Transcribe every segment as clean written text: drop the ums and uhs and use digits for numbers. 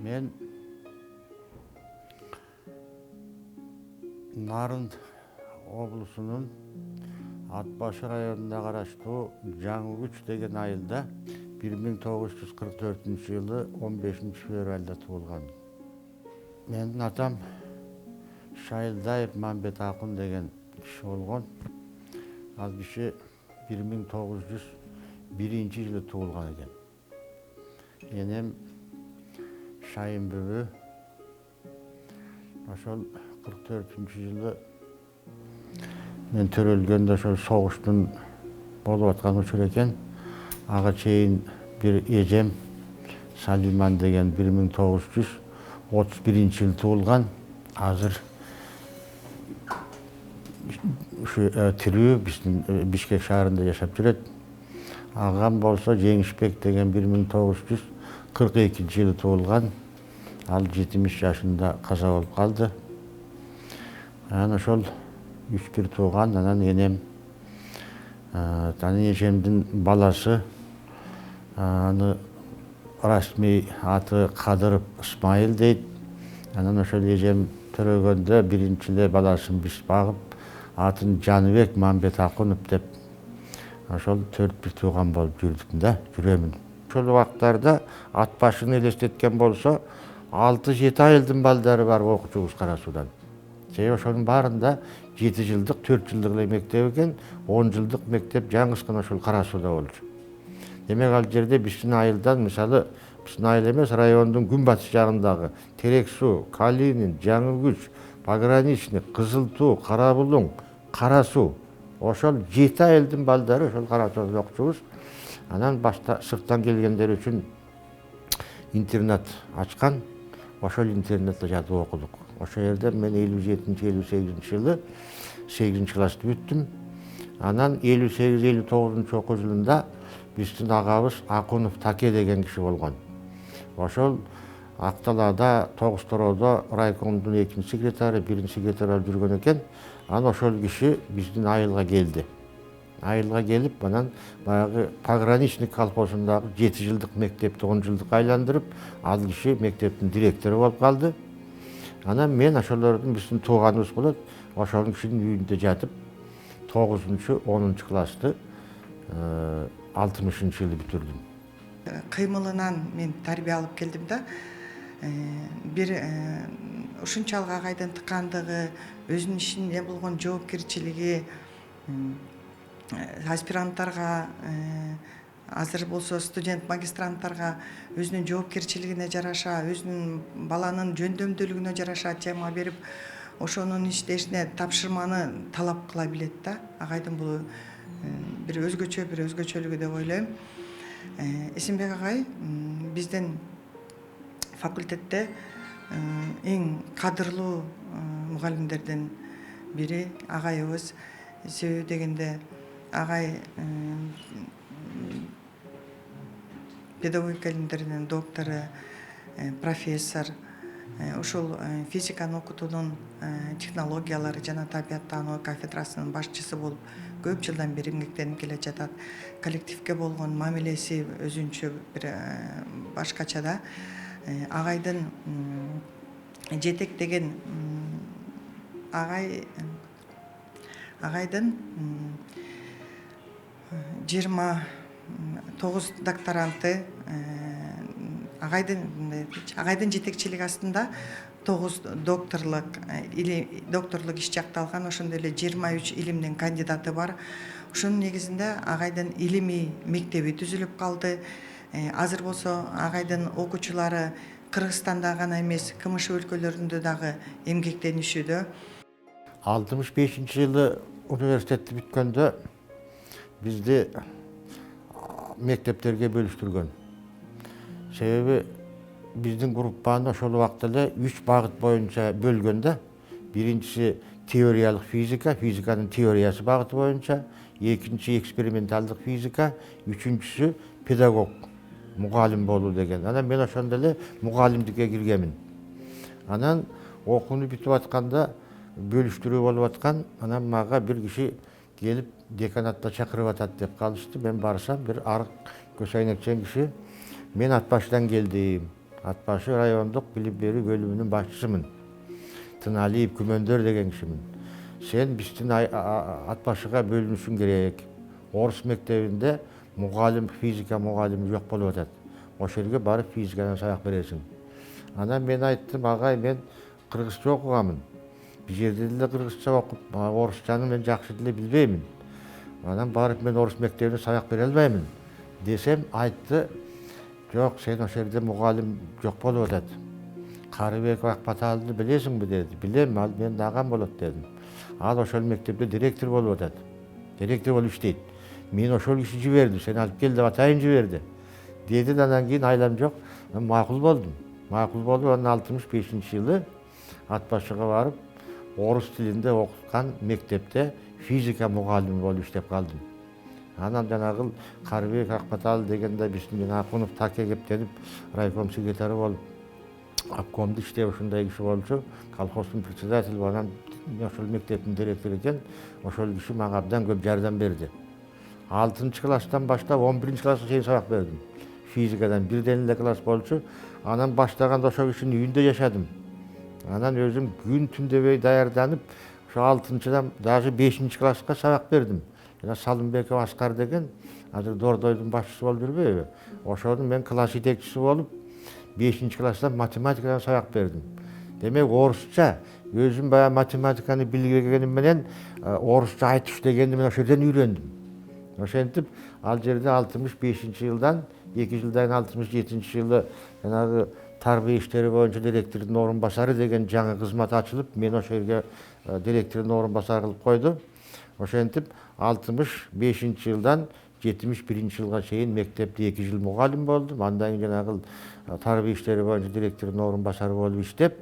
Men Nарын облусунун Атбаш районуна караштуу Жаңы-Күч деген айылда 1944-жылы 15 февралда туулган. Менин атам Шайылдаев Мамбет Акун деген киши болгон. Ал киши 1901-жылы туулган экен. Энем Шайын бүбү ошол 44-жылы мен төрөлгөндө ошол согуштун болуп аткан учур экен. Ага чейин бир эжем Салиман деген 1931-жылы туулган. Азыр ушу тирүү биздин Бишкек шаарында жашап жүрөт. Агам болсо Жеңишбек деген 1942-жылы туулган. Ал 70 жашында каза болуп калды. Анан ошол 3 тууган, анан энем эжемдин баласы, аны расмий аты Кадыров Исмайыл дейт. Анан ошол эжем төрөгөндө биринчи эле баласын биз багып, атын Жаныбек Мамбет Акунов деп ошол 4 тууган болуп жүрдүк да, жүрөмүн. Ошол убактарда Атбашын элестеткен болсо 6-7 айылдын балдары бар окуучубуз Кара Суудан. Себеби ошонун баарында 7 жылдык, 4 жылдык эле мектеп экен, 10 жылдык мектеп жаңысыкын ошол Кара Сууда болчу. Демек ал жерде биздин айылдан, мисалы, биздин айыл эмес, райондун күнбатыш жагындагы Терек Суу, Калинин, Жаңы-Күч, Пограничный, Кызыл Туу, Кара Булуң, Кара Суу, ошол 7 айылдын балдары ошол Кара Сууда окуучубуз. Анан башта сырттан келгендер үчүн интернат ачкан. Ошол интернатта жатып окудук. Ошол жерде мен 57-58-жылы 8-классты бүттүм. Анан 58-59 окуу жылында биздин агабыз Акунов Таке деген киши болгон. Ошол Акталада, Тогуз-Тороодо райкомдун 2-секретары, 1-секретары болуп жүргөн экен. Анан ошол киши биздин айылга келди. Айылга келип, анан баягы Пограничный колхозундагы 7 жылдык мектепти 10 жылдык айландырып, ал киши мектептин директору болуп калды. Анан мен ошолордун биздин тууганыбыз болот, ошол кишинин үйүндө жатып 9-10 классты 60-жылы бүтүрдүм. Кыймылынан мен тарбия алып келдим да. Бир ушунчалык агайдын тыкандыгы, өзүнүн ишинде болгон жоопкерчилиги, аспиранттарга, азыр болсо студент магистранттарга өзүнүн жоопкерчилигине жараша, өзүнүн баланын жөндөмдүүлүгүнө жараша тема берип, ошонун иштешине тапшырманы талап кыла билет да. Агайдын бул бир өзгөчөлүгү деп ойлойм. Эсенбек агай биздин факультетте эң кадырлуу мугалимдердин бири агайыбыз. Себеби дегенде агай педагогика илимдеринин доктору, профессор, ушул физиканы окутуунун технологиялары жана табияттануу кафедрасынын башчысы болуп көп жылдан бери эмгектенип келе жатат. Коллективге болгон мамилеси өзүнчө бир башкача да. Агайдын жетектеген агайдын 29 докторанты, агайдын жетекчилиги астында 9 докторлук иш жакталган, ошондой эле 23 илимдин кандидаты бар. Ошонун негизинде агайдын илимий мектеби түзүлүп калды. Азыр болсо агайдын окуучулары Кыргызстанда гана эмес, КМШ өлкөлөрүндө дагы эмгектенишүүдө. 65-жылы университетти бүткөндө бизди мектептерге бөлүштүргөн. Себеби биздин группаны ошол убакта эле 3 багыт боюнча бөлгөндө, биринчиси теориялык физика, физиканын теориясы багыты боюнча, екінші эксперименталдық физика, üçüncüsü педагог, мұғалім болу деген. Анан мен ошондо эле мұғалімдікке киргемин. Анан окууну бүтүп атканда бөлүштүрүү болуп аткан, анан мага бир киши келип деканатта чакырып атат деп калышты. Мен барсам, бир арык көсөйнекчен киши, мен Ат башыдан келдим. Ат башы райондук билим берүү бөлүмүнүн башчысымын. Тыналиев Күмөндөр деген кишимин. Сен биздин Ат башыга бөлүнүшүң керек. Орус мектебинде мұғалім, физика мұғалімі жоқ болуп атат. Ошол жерге барып физикадан сабак бересиң. Анан мен айттым, агай, мен кыргызча окуганмын. Бир жерде деле кыргызча окуп, орусчаны мен жакшы деле билбеймин. Анан барып мен орус мектебине сабак бере албаймын десем, айтты, жок, сен ошол жерде мұғалім жок болуп атат. Карыбек Акбаталды билесиңби деди. Билем, ал менин агам болот дедим. Ал ошол мектепте директор болуп атат. Директор болуп иштейт. Мен ошол киши жиберди, сен алып кел деп атайын жиберди. Деди, анан кийин айлам жок. Макул болдум. Макул болуп, анан 65-жылы Ат башыга барып, орус тилинде окуткан мектепте физика мұғалими болуп иштеп калдым. Анан жанагы Карыбек Акбатал дегенде биздин Акунов Таке кептенип райком секретары болуп, обкомду иштеп ушундай киши болчу, колхоздун председатели, анан ошол мектептин директору экен. Ошол киши мага абдан көп жардам берди. 6-класстан баштап 11-класска чейин сабак бердим. Физикадан бирден эле класс болчу. Анан баштаганда ошол кишинин үйүндө жашадым. Анан өзүм күн түндөбөй даярданып, ошо 6-дан даже 5-класска сабак бердим. Жана Салымбеков Аскар деген азыр Дордойдун башчысы болуп жүрбөйбү? Ошонун мен класс жетекчиси болуп, 5-класстан математикадан сабак бердим. Демек орусча өзүм баягы математиканы билгеним менен орусча айтыш дегенди мен ошол жерден үйрөндүм. Ошентип, ал жерде 65-жылдан 2 жылдан 67-жылы жанагы тарбия иштери боюнча директордун орун басары деген жаңы кызмат ачылып, мен ошол жерге директордун орун басары кылып койду. Ошентип, 65-жылдан 71-жылга чейин мектепте 2 жыл мұғалім болдум. Андан кийин жанагы тарбия иштери боюнча директордун орун басары болуп иштеп,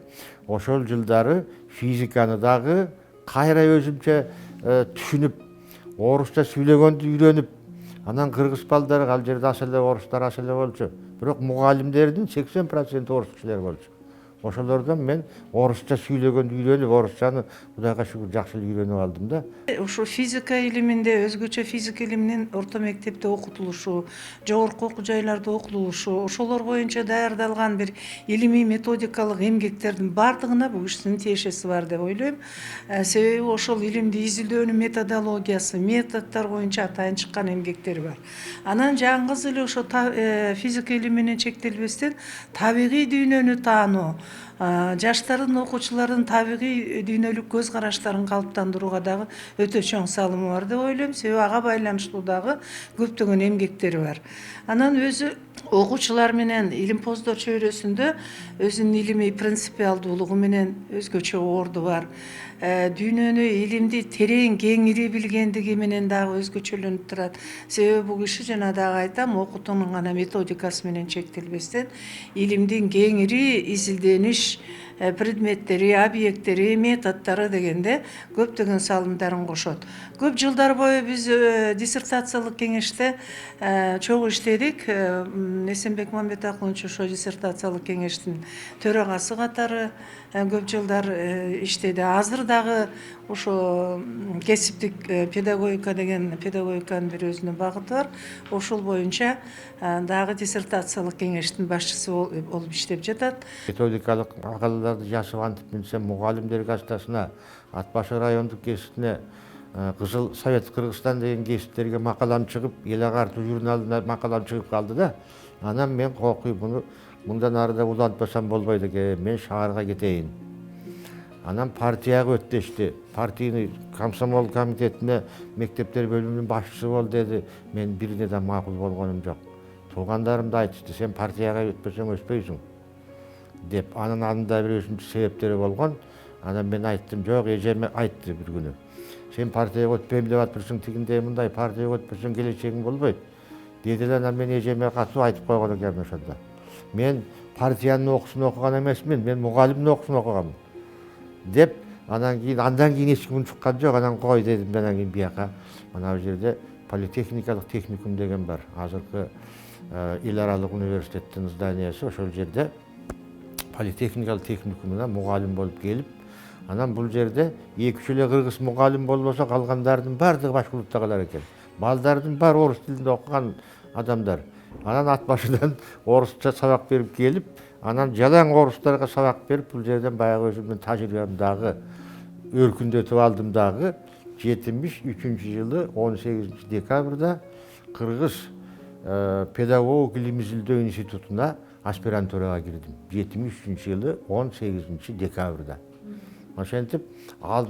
ошол жылдары физиканы дагы кайра өзүмчө түшүнүп, орусча сүйлөгөндү үйрөнүп, анан кыргыз балдары ал жерде ас эле орустар ас эле болчу. Бирок мұғалимдердин 80% орус кишилер болчу. Ошолордон мен орусча сүйлөгөндү үйрөнүп, орусчаны Кудайга шүгүр жакшы үйрөнүп алдым да. Ушу физика илиминде, өзгөчө физика илиминин орто мектепте окутулушу, жогорку окуу жайларда окутулушу, ошолор боюнча даярдалган бир илимий методикалык эмгектердин бардыгына бул кишинин тиешеси бар деп ойлойм. Себеби ошол илимди изилдөөнүн методологиясы, методдор боюнча атайын чыккан эмгектери бар. Анан жаңгыз эле ошо физика илими менен чектелбестен табигый дүйнөнү таануу, жаштардын, окуучулардын табигый дүйнөлүк көз караштарын калыптандырууга дагы өтө чоң салымы бар деп ойлойм. Себеби ага байланыштуу дагы көптөгөн эмгектери бар. Анан өзү окуучулар менен илимпоздор чөйрөсүндө өзүнүн илимий принципиалдуулугу менен өзгөчө орду бар. Дүйнөнү, илимди терең, кеңири билгендиги менен дагы өзгөчөлөнүп турат. Себеби бул киши жана дагы айтам, окутуунун гана методикасы менен чектелбестен илимдин кеңири изилдениш предметтери, объекттери, методдору дегенде көптөгөн салымдарын кошот. Көп жылдар бою биз диссертациялык кеңеште чогуу иштедик. Эсенбек Мамбетакулович ошо диссертациялык кеңештин төрагасы катары көп жылдар иштеди. Азыр дагы ошо кесиптик педагогика деген педагогиканын бир өзүнүн багыты бар. Ошол боюнча дагы диссертациялык кеңештин башчысы болуп иштеп жатат. Методикалык макалаларды жазып антип минсем мұғалімдер газетасына, Ат башы райондук гезитине Кызыл Совет Кыргызстан деген гезиттерге макалам чыгып, эл агартуу журналына макалам чыгып калды да. Анан мен кокуй буну мындан арыда улантпасам болбойт экен, мен шаарга кетейин. Анан партияга өттөштү. Партийный комсомол комитетине мектептер бөлүмүнүн башчысы бол деди. Мен бирине да макул болгонум жок. Туугандарым да айтышты, сен партияга өтпөсөң өспөйсүң деп. Анын алдында бир өзүнчө себептери болгон. Анан мен айттым, жок, эжеме айтты бир күнү. Сен партияга өтпөйм деп атпырсың, тигиндей мындай, партияга өтпөсөң келечегиң болбойт. Деди эле, анан мен эжеме катуу айтып койгон экенмин ошондо. Мен партиянын окуусун окуган эмесмин, мен мұғалимдин окуусун окуганмын деп Андан кийин эч ким унчуккан жок. Анан кой дедим, анан кийин бияка мына бу жерде политехникалык техникум деген бар. Азыркы эл аралык университеттин зданиясы, ошол жерде политехникалык техникумуна мугалим болуп келип, анан бул жерде 2-3 эле кыргыз мугалим болбосо калгандардын баардыгы башкурттагылар экен. Балдардын баары орус тилинде окуган адамдар. Анан ат башыдан орусча сабак берип келип, анан жалаң орустарга сабак берип, бул жерден баягы өзүмдүн тажрыйбамдагы өркүндөтүп алдым дагы. 73-жылы 18 декабрда Кыргыз педагог илим изилдөө институтуна аспирантурага кирдим. 73-жылы 18 декабрда. Ошентип,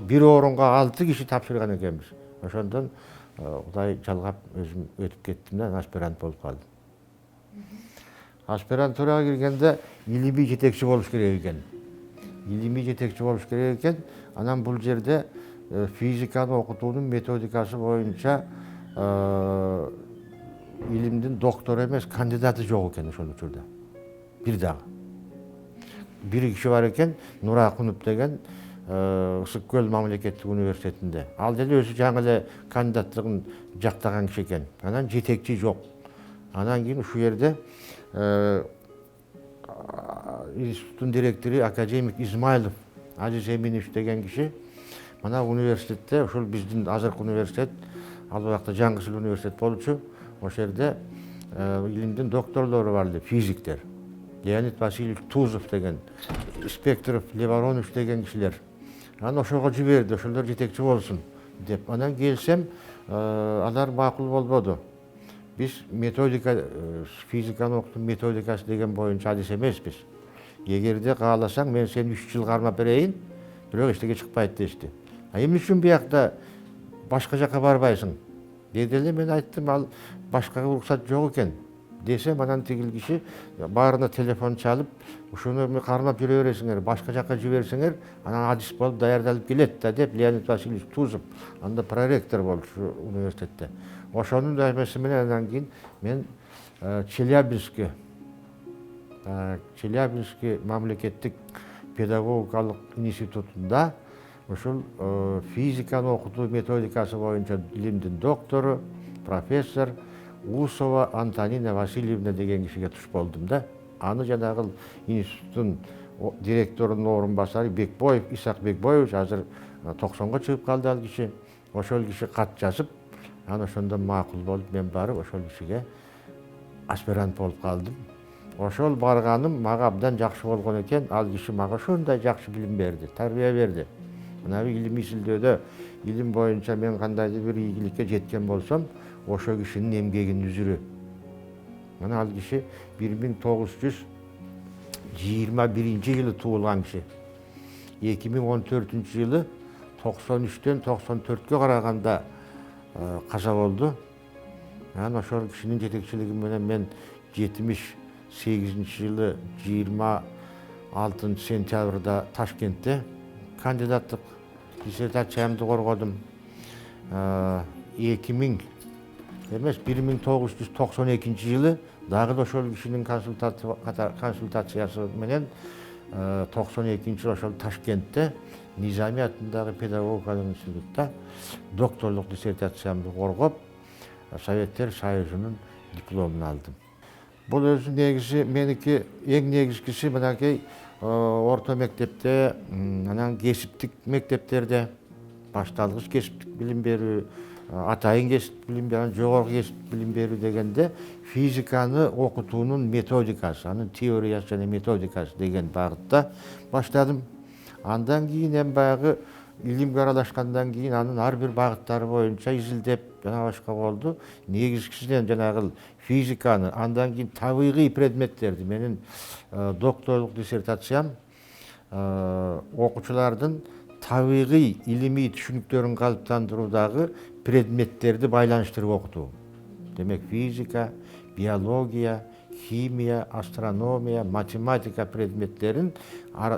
бир орунга 6 киши тапшырган экенбиз. Ошондон Кудай жалгап өзүм өтүп кеттим да аспирант болуп калдым. Аспирантурага киргенде илимий жетекчи болуш керек экен. Илимий жетекчи болуш керек экен. Анан бул жерде физиканы окутуунун методикасы боюнча илимдин доктору эмес, кандидаты жок экен ошол учурда. Бир дагы. Бир киши бар экен, Нура Акунов деген Ысык Көл мамлекеттик университетинде. Ал деле өзү жаңы эле кандидаттыгын жактаган киши экен. Анан жетекчи жок. Анан кийин ушул жерде институттун директору академик Измайлов Азиз Эминович деген киши мына университетте, ошол биздин азыркы университет, ал убакта Жаңгысыл университет болчу. Ошол жерде илимдин докторлору бар эле, физиктер. Леонид Васильевич Тузов деген, Спектров, Леваронович деген кишилер. Анан ошого жиберди, ошолор жетекчи болсун деп. Анан келсем, алар макул болбоду. Биз методика, физиканы окутуу методикасы деген боюнча адис эмеспиз. Эгерде кааласаң, мен сени 3 жыл кармап берейин, бирок эчтеке чыкпайт дешти. Эмне үчүн биякта башка жака барбайсың? Деди эле, мен айттым, ал башкага уруксат жок экен. Десем, анан тигил киши баарына телефон чалып, ушуну кармап жүрө бересиңер, башка жака жиберсеңер, анан адис болуп даярдалып келет да деп, Леонид Васильевич Тузов, анда проректор болчу университетте. Ошонун эмеси менен андан кийин мен Челябинский мамлекеттик педагогикалык институтунда ушул физиканы окутуу методикасы боюнча илимдин доктору, профессор Усова Антонина Васильевна деген кишиге туш болдум да. Аны жанагы институттун директорунун орун басары Бекбоев, Исак Бекбоевич, азыр 90го чыгып калды ал киши. Ошол киши кат жазып, аны ошондо макул болуп, мен барып ошол кишиге аспирант болуп калдым. Ошол барганым мага абдан жакшы болгон экен. Ал киши мага ошондой жакшы билим берди, тарбия берди. Мына илим изилдөөдө, илим боюнча мен кандайдыр бир ийгиликке жеткен болсом, ошо кишинин эмгегинин үзүрү. Мына ал киши 1921-жылы туулган киши. 2014-жылы 93-төн 94-кө караганда каза болду. Анан ошол кишинин жетекчилиги менен мен 78-жылы 26 сентябрда Ташкентте кандидаттык диссертациямды коргодум. 1992-жылы дагы ошол кишинин консультациясы менен 92-жылы ошол Ташкентте Низами атындагы педагогикалык институтта докторлук диссертациямды коргоп, Советтер Союзунун дипломун алдым. Бул өзү негизи меники эң негизгиси мынакей орто мектепте, анан кесиптик мектептерде башталгыч кесиптик билим берүү, атайын кесиптик билим берүү, жогорку кесиптик билим берүү дегенде физиканы окутуунун методикасы, анын теориясы жана методикасы деген багытта баштадым. Андан кийин эми баягы илимге аралашкандан кийин анын ар бир багыттары боюнча изилдеп жана башка болду. Негизгисинен жанагы физиканы, андан кийин табигый предметтерди, менин докторлук диссертациям окуучулардын табигый илимий түшүнүктөрүн калыптандыруудагы предметтерди байланыштырып окутуу. Демек физика, биология, химия, астрономия, математика предметтерин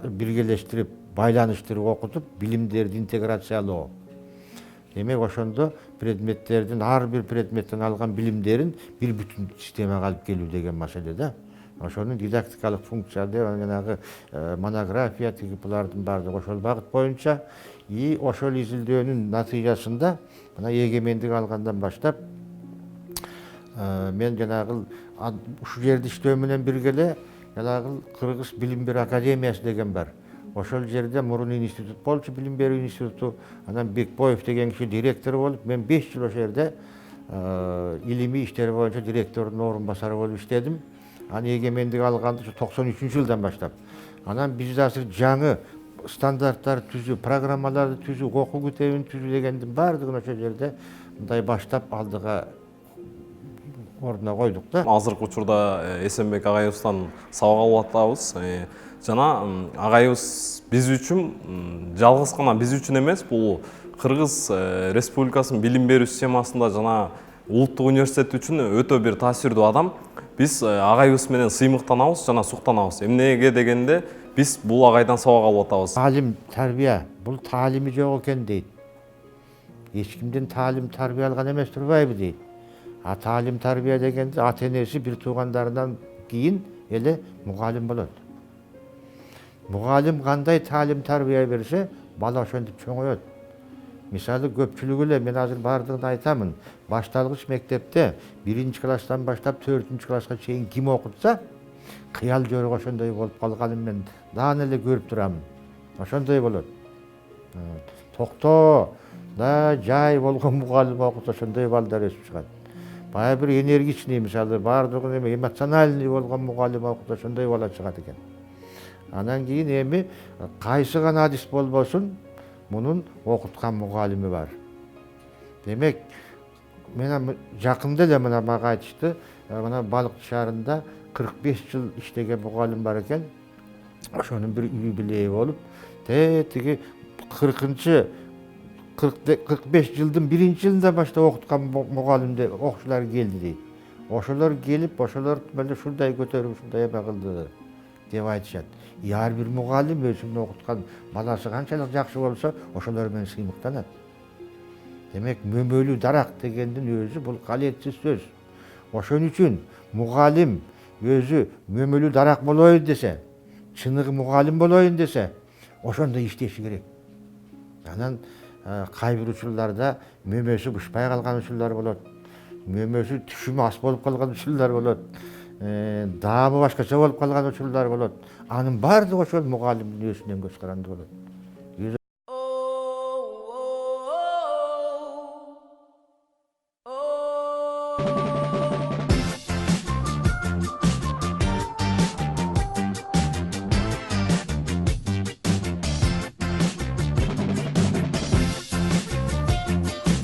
биргелештирип, байланыштырып окутуп, билимдерди интеграциялоо. Демек ошондо предметтердин ар бир предметтен алган билимдерин бир бүтүн системага алып келүү деген маселе да. ошонун дидактикалык функция деп жанагы монография тиги булардын баардыгы ошол багыт боюнча и ошол изилдөөнүн натыйжасында мына эгемендик алгандан баштап мен жанагы ушул жерде иштөө менен бирге эле жанагы Кыргыз билим берүү академиясы деген бар. Ошол жерде мурун институт болчу, билим берүү институту. Анан Бекбоев деген киши директор болуп, мен 5 жыл ошол жерде илимий иштер боюнча директордун орун басары болуп иштедим. Аны эгемендик алганды 93-жылдан баштап. Анан биз азыр жаңы стандарттар түзүү, программаларды түзүү, окуу китебин түзүү дегендин баардыгын ошол жерде мындай баштап алдыга ордуна койдук да. Азыркы учурда Эсенбек агайыбыздан сабак алып атабыз. Жана агайыбыз биз үчүн жалгыз гана биз үчүн эмес, бул Кыргыз Республикасынын билим берүү системасында жана улуттук университет үчүн өтө бир таасирдүү адам. Биз агайыбыз менен сыймыктанабыз жана суктанабыз. Эмнеге дегенде биз бул агайдан сабак алып атабыз. Талим, тарбия, бул таалими жок экен дейт. Эч кимден таалим, тарбия алган эмес турбайбы дейт. А таалим, тарбия дегенде ата-энеси бир туугандарынан кийин эле мугалим болот. Мугалим кандай таалим, тарбия берсе, бала ошентип чоңоет. Мисалы көпчүлүгү эле мен азыр баардыгын айтамын. Башталгыч мектепте 1-класстан баштап 4-класска чейин ким окутса, кыял жөрүк ошондой болуп калганын мен даана эле көрүп турамын. Ошондой болот. Токто да жай болгон мугалим окутса ошондой балдар өсүп чыгат. Бая бир энергичный, мисалы баардыгын эмоциональный болгон мугалим окутса ошондой бала чыгат экен. Анан кийин эми кайсы гана адис болбосун, мунун окуткан мугалими бар. Демек, мен жакында эле мына мага айтышты, мына Балыкчы шаарында 45 жыл иштеген мугалим бар экен. Ошонун бир юбилейи болуп, тиги 45 жылдын 1-жылында баштап окуткан мугалимдер, окуучулар келди дейт. Ошолор келип, ошолор мына ушундай көтөрүп, ушундай эме кылды деп айтышат. Ар бир мугалим өзүнүн окуткан баласы канчалык жакшы болсо, ошолор менен сыймыктанат. Демек, мөмөлүү дарак дегендин өзү бул калетсиз сөз. Ошон үчүн мугалим өзү мөмөлүү дарак болоюн десе, чыныгы мугалим болоюн десе, ошондой иштеши керек. Анан кайбир учурларда мөмөсү бышпай калган учурлар болот. Мөмөсү түшүмү ас болуп калган учурлар болот. Даамы башкача болуп калган учурлар болот. Анын баардыгы ошол мугалимдин өзүнөн көз каранды болот.